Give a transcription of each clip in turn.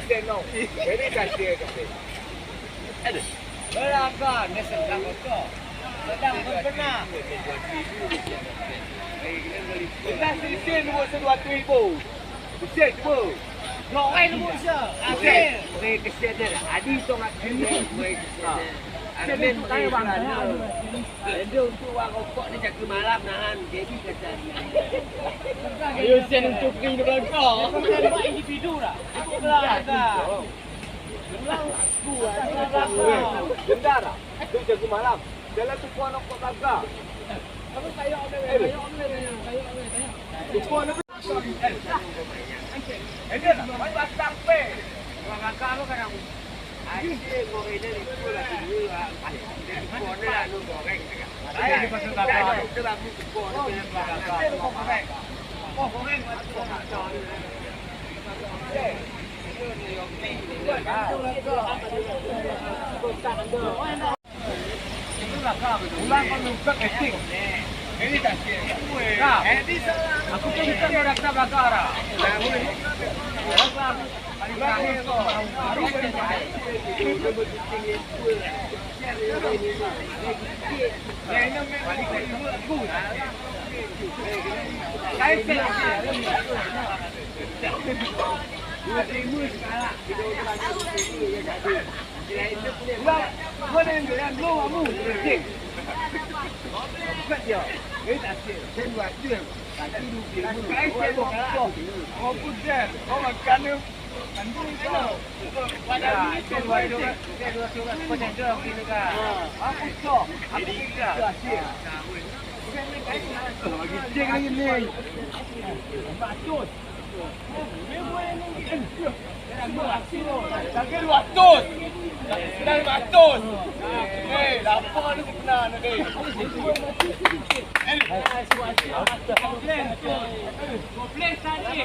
said no. Very kasih. Ada. Belakang, dia sedang kau. Sedang benar. Kita sisi nombor 2,000. Bisa tu. Noai nombor siapa? Akhir. Saya kesian dia. Adi tu nak kesian. Amin saya bang. Dia untuk wang rokok ni jaga malam nahan. Jadi kata. Ayo sen untuk pergi di belakang. Buat individu dah. Ikut belakang. Aku Gendar ah. Tu jaga malam. Jalan tu puan rokok kagak. Kamu kayu ada. Tu puan apa? Dia tak main basah pe. Orang kakak lu kadang asyik goreng dia itu lagi dua. Dia puan dia lu goreng. Saya di pasal kakak. Dia lagu puan dia kakak. Oh goreng macam macam. Ulang kau lupa ketik. Ini tak sih. Aku tu kita ni orang tak belakang. Lapar ni benar ni. Komplain tadi.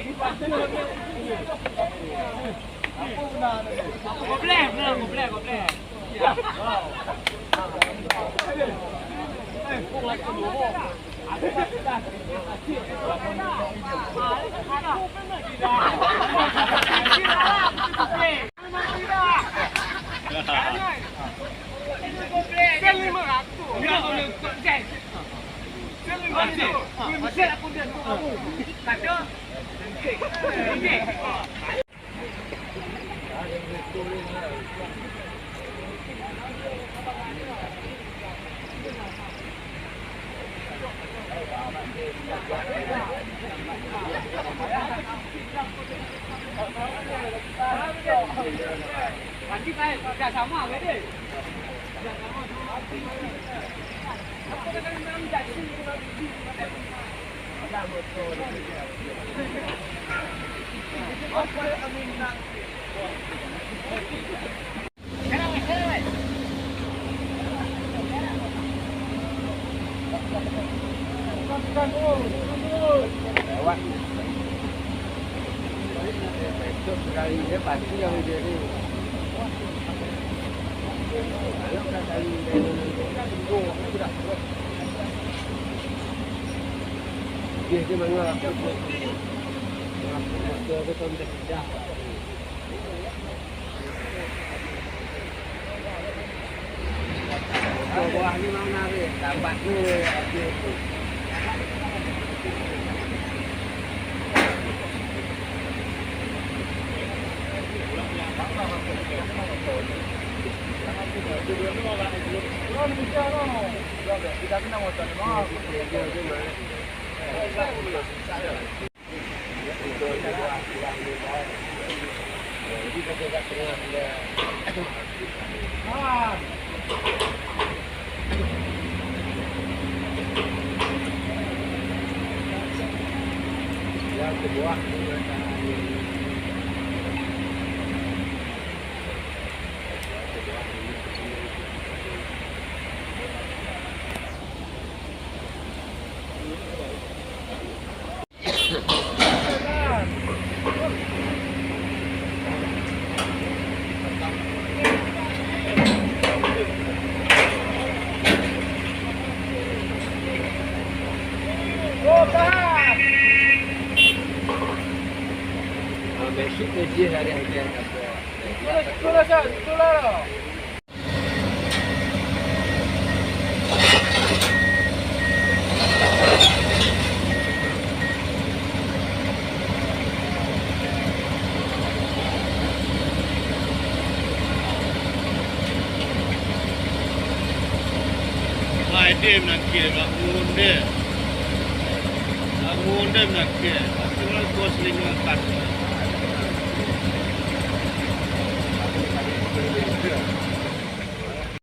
Apa benar ni? Komplain. Pulang ke rumah. Aku dah. Nanti dah sama ke dia? Dah sama. Apa kata nak jadi? Dah betul. Apa kami nak? Kenapa? Lewat. Itu sekali dia pasti yang dia ni. Kalau kali tunggu sudah. Dia mana aku. Dia betul dah. Bawah ni mana ni? Dapat ni dia tu. Kita kena motor ni. Yang kedua basic kerja hari-hari apa. Itulah Syah, itulah. Dia menakir, nak ngunde menakir. Itulah kos lima kat.